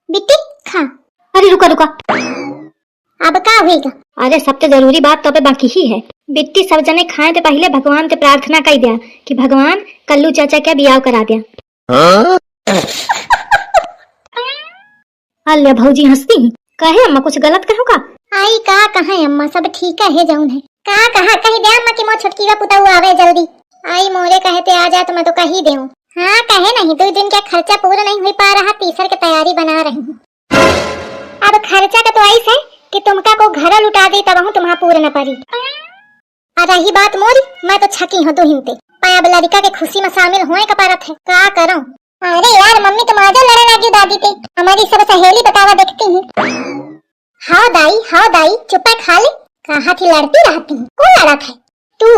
बिट्टी खा। अरे रुका रुका, अब का होएगा? अरे सबसे जरूरी बात तो पे बाकी ही है। बिट्टी सब जने खाए ते पहले भगवान से प्रार्थना कर दिया कि भगवान कल्लू चाचा क्या बियाह करा दिया। अल्ले भौजी हंसती ही कहे अम्मा कुछ गलत कहो का? आई कहा अम्मा सब ठीक है जाऊन है। कहा कही दे अम्मा कि मोर छोटकी का पुता हुआ आवे जल्दी। आई मोरे कहते आ जा तो मैं तो कही देऊं। हाँ कहे नहीं, 2 दिन का खर्चा पूरा नहीं हो पा रहा, तीसर की तैयारी बना रही हूँ। अब खर्चा का तो ऐसा है कि तुमका को घर लुटा दे तब तुम्हारा पूरा न पड़ी। और रही बात मोरी, मैं तो छकी हूँ दुहिनते पाया लड़का के खुशी में शामिल होए का पारत है। का करूं? अरे यार मम्मी तुम आजा लड़े लगी दादी पे, हमारी सब सहेली बतावा देखती हूँ। हाँ दाई चुप खा ले। कहा थी लड़ती रहती हूँ, कौन लड़ा था? तू।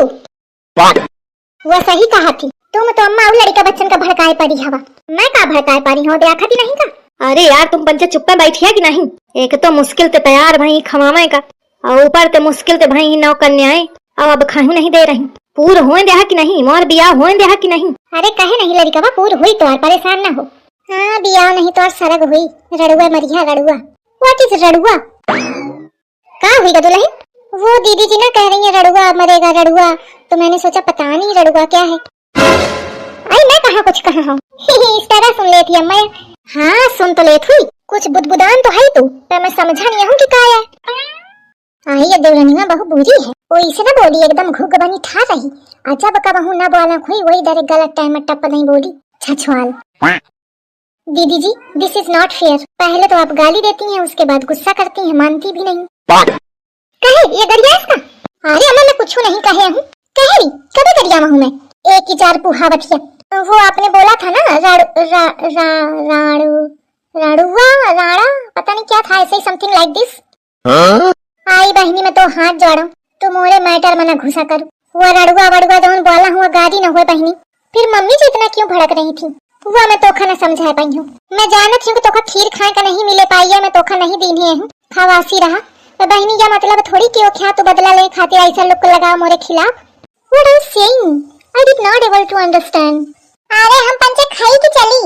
वो सही कहा थी, तुम तो अम्मा लड़का बच्चन का भड़काए पड़ी हवा। मैं का भड़काए पारी हूँ, देखा थी नहीं का? अरे यार तुम पंचे चुप्पे बैठिया कि नहीं? एक तो मुश्किल ते तैयार भाई खवावे का, और ऊपर ते मुश्किल ते भाई नौ कन्याएं, अब खाहू नहीं दे रही। पूर होए देहा कि नहीं, मोर बियाह होए देहा कि नहीं? अरे कहे नहीं लड़का बा पूर हुई तो और परेशान ना हो। हाँ बियाह नहीं तो और सरग हुई। रड़ुआ मरिया रड़ुआ। व्हाट इज रड़ुआ? का हुई दुल्हन? वो दीदी जी ना कह रही है रड़ुआ मरेगा रड़ुआ, तो मैंने सोचा पता नहीं रड़ुआ क्या है। आई मैं कहा कुछ कहा हूँ। इस तरह सुन लेती अम्मा। हाँ सुन तो लेत हुई, कुछ बुदबुदान तो है तू, पर मैं समझा नहीं हूँ कि क्या है। आई ये दुल्हनिया बहु बुरी है, वो इसे ना बोली एकदम घुग बनी ठा रही। अजब का बहू ना बोला हुई, वही दर गलत टाइम में टप नहीं बोली। छछवाल। दीदी जी दिस इज नॉट फेयर। पहले तो आप गाली देती हैं, उसके बाद गुस्सा करती हैं, मानती भी नहीं। कहे ये गरिया इसका? अरे अम्मा मैं कुछ नहीं कहे हूँ। कह रही कभी गरिया हूँ मैं? एक ही 4 पुहावतिया। वो आपने बोला था ना राड़ुआ राड़ा पता नहीं क्या था, ऐसे समथिंग लाइक दिस। आई बहनी में तो हाथ जोड़ो, तो मोरे मैटर में न घुसा करो। वो रड़ुआ वड़ुआ जौन बोला हुआ गाड़ी न हुए बहनी। फिर मम्मी जी इतना क्यों भड़क रही थी? वो मैं तोखा न समझा पाई हूँ। मैं जानत हूँ कि तोखा खीर खाए का नहीं मिले पाई है, मैं तोखा नहीं दीनी हूँ, खवासी रहा। बहनी क्या मतलब थोड़ी क्यों क्या तो बदला ले खातिर ऐसा लुक लगाओ मोरे खिलाफ। What are you saying? I did not able to understand. अरे हम पंचे खाई की चली।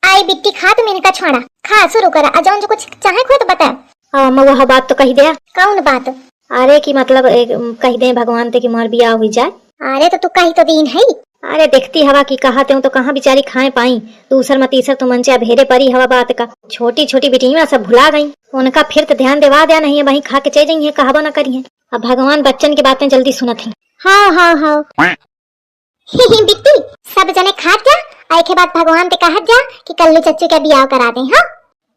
आई बिट्टी खा तो मैंने का छोड़ा, खा शुरू करा। अजौन जो कुछ चाहे खोए तो बता। अम्मा वह बात तो कही दिया। कौन बात? अरे की मतलब कही दे भगवान ते कि मोर बियाह हुई जाए। अरे तो तू कही तो दीन है। अरे देखती हवा की कहा तो कहाँ बेचारी खाए पाई, दूसर में तीसर तो मंचे भेरे परी हवा बात का। छोटी छोटी बेटियां सब भुला गई, उनका फिर तो ध्यान देवा दिया नहीं है, वही खा के चल जाई है, कहबो न करी है। अब भगवान बच्चन की बातें जल्दी सुनत है। हाँ बिट्टी सब जने खा जा, आई के बाद भगवान ते कहत जा कि कल्लू चच्चू का बियाह करा दे। हाँ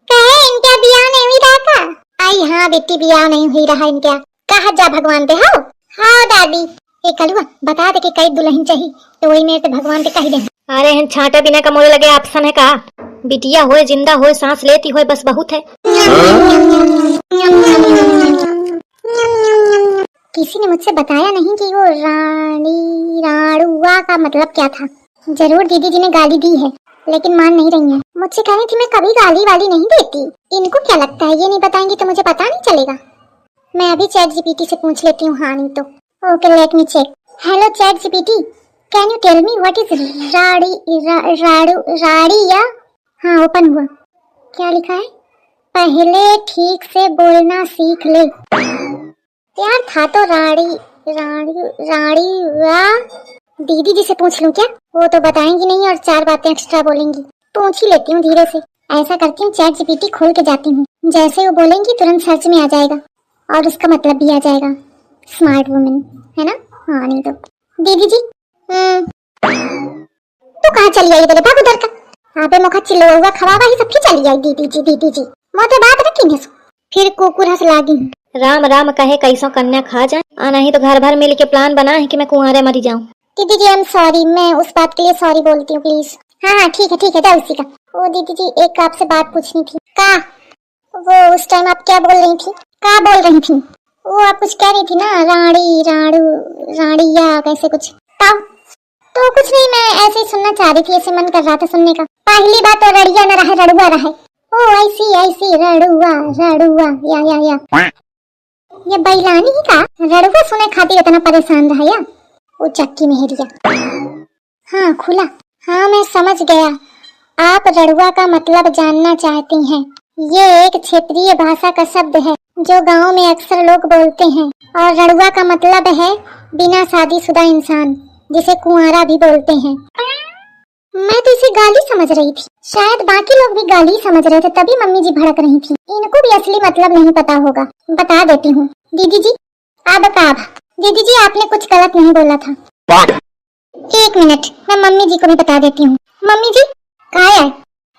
कहे इनका बियाह नहीं हुई रहा का? आई हाँ बेटी बियाह नहीं हुई रहा इनका, कहत जा भगवान ते। हाँ दादी ए कलुआ बता दे कि कई दुल्हन चाहिए, तो वही मेरे भगवान पे कह दे। अरे हम छाटा बिना का मोरे लगे ऑप्शन है का? बिटिया होए जिंदा होए सांस लेती होए बस बहुत है। किसी ने मुझसे बताया नहीं कि वो राड़ुआ का मतलब क्या था। जरूर दीदी जी ने गाली दी है, लेकिन मान नहीं रही है। मुझसे कह रही थी मैं कभी गाली वाली नहीं देती। इनको क्या लगता है ये नहीं बताएंगी तो मुझे पता नहीं चलेगा। मैं अभी चैट जीपीटी से पूछ लेती हूँ। हाँ नहीं तो okay let me check. Hello ChatGPT can you tell me what is राड़िया? हाँ ओपन हुआ। क्या लिखा है? पहले ठीक से बोलना सीख ले। यार था तो राड़िया। दीदी जी से पूछ लूं क्या? वो तो बताएंगी नहीं और 4 बातें एक्स्ट्रा बोलेंगी। पूछ ही लेती हूँ धीरे से। ऐसा करती हूँ चैट जीपीटी खोल के जाती हूँ, जैसे वो बोलेंगी तुरंत सर्च में आ जाएगा और उसका मतलब भी आ जाएगा। स्मार्ट वुमेन है ना? हाँ नहीं तो दीदी जी तू कहाँ चली आई? तेरे भाग उधर का। आपे मुखा चिल्लो हुआ खवावा ही सबकी चली आई। दीदी जी मोटे बात रखी है। फिर कुकुर हंस लागी। राम राम कहे कैसो कन्या खा जाए, नहीं तो घर भर मिल के प्लान बना है कि मैं कुंवारे मरी जाऊं। दीदी जी आई एम सॉरी, मैं उस बात के लिए सॉरी बोलती हूँ प्लीज। हाँ ठीक है जाओ उसी का। ओ दीदी जी एक आपसे बात पूछनी थी। का? वो उस टाइम आप क्या बोल रही थी? का बोल रही थी? वो आप कुछ कह रही थी ना राड़िया कैसे कुछ ताऊ। तो कुछ नहीं, मैं ऐसे ही सुनना चाह रही थी, ऐसे मन कर रहा था सुनने का। पहली बात तो रड़िया न रहे रड़ुआ रहे। ओ आई सी रड़ुआ या ये बैलानी ही का रड़ुआ सुने खातिर इतना परेशान रहा या? वो चक्की मेहरिया। हाँ खुला। हाँ मैं समझ गया। आप रड़ुआ का मतलब जानना चाहती हैं। ये एक क्षेत्रीय भाषा का शब्द है जो गांव में अक्सर लोग बोलते हैं और रड़ुआ का मतलब है बिना शादीशुदा इंसान, जिसे कुंवारा भी बोलते हैं। मैं तो इसे गाली समझ रही थी, शायद बाकी लोग भी गाली समझ रहे थे, तभी मम्मी जी भड़क रही थी। इनको भी असली मतलब नहीं पता होगा, बता देती हूँ। दीदी जी अब दीदी जी आपने कुछ गलत नहीं बोला था। 1 मिनट, मैं मम्मी जी को भी बता देती हूँ। मम्मी जी कहाँ है?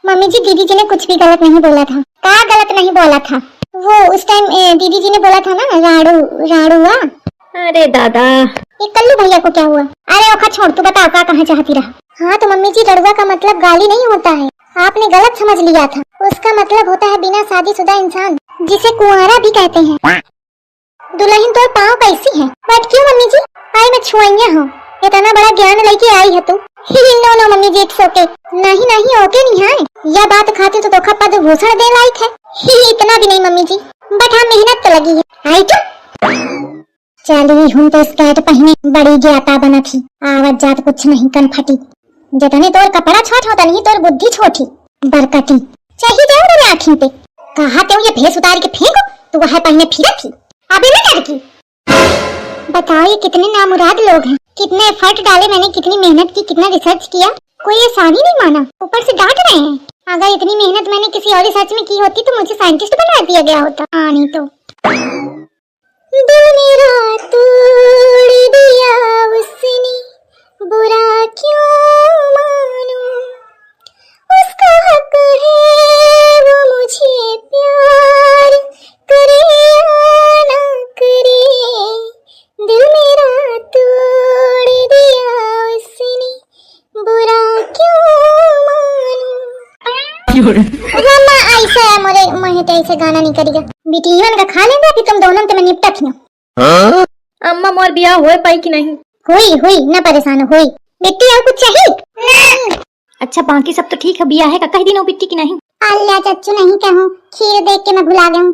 मम्मी जी दीदी जी ने कुछ भी गलत नहीं बोला था। क्या गलत नहीं बोला था? वो उस टाइम दीदी जी ने बोला था ना राड़ुआ। अरे दादा, ये कल्लू भैया को क्या हुआ? अरे ओखा छोड़, तू बता क्या कहाँ चाहती रहा? हाँ तो मम्मी जी रड़ुआ का मतलब गाली नहीं होता है, आपने गलत समझ लिया था। उसका मतलब होता है बिना शादीशुदा इंसान, जिसे कुंवारा भी कहते हैं। दुल्हन तो पाँव कैसी है? बट क्यों मम्मी जी? आई मैं छुआइया हूँ, इतना बड़ा ज्ञान लेके आई है तू। No no mummy ji it's okay. नहीं ओके नहीं है, यह बात खाते तो धोखा पद भूषण दे लायक है। इतना भी नहीं मम्मी जी, बट हाँ मेहनत तो लगी है। आई तो चली हूँ तो स्कर्ट पहने बड़ी ज्ञाता बना थी, आवत जात कुछ नहीं कन फटी। जितने तोर कपड़ा छोट होता नहीं तोर बुद्धि छोटी बरकती चाहिए जाओ मेरे आँखिन पे। कहा ते ये भेस उतार के फेंको, तू वह पहने फिरा थी अभी न कर की। बताओ ये कितने नामुराद लोग हैं, कितने एफर्ट डाले मैंने, कितनी मेहनत की, कितना रिसर्च किया, कोई ये सानी नहीं माना, ऊपर से डांट रहे हैं। अगर इतनी मेहनत मैंने किसी और रिसर्च में की होती तो मुझे साइंटिस्ट बना दिया गया होता। नहीं तो दिल मेरा तोड़ दिया उसने, बुरा क्यों मानूं, उसका हक है वो मुझे प्यार करे या ना करे। दिल मेरा तोड़ दिया उसने, बुरा क्यों मानूं। मम्मा ऐसा है मोरे महे तो ऐसे गाना नहीं करेगा। बेटी इवन का खा लेंगे फिर तुम दोनों में निपटा थी। अम्मा मोर बियाह होए पाई कि नहीं? हुई ना परेशान हुई। बेटी और कुछ चाहिए? नहीं। अच्छा बाकी सब तो ठीक है, बियाह है का कह दिनो बिट्टी की नहीं? अल्लाह चच्चू नहीं कहूँ, खीर देख के मैं भुला गया हूँ।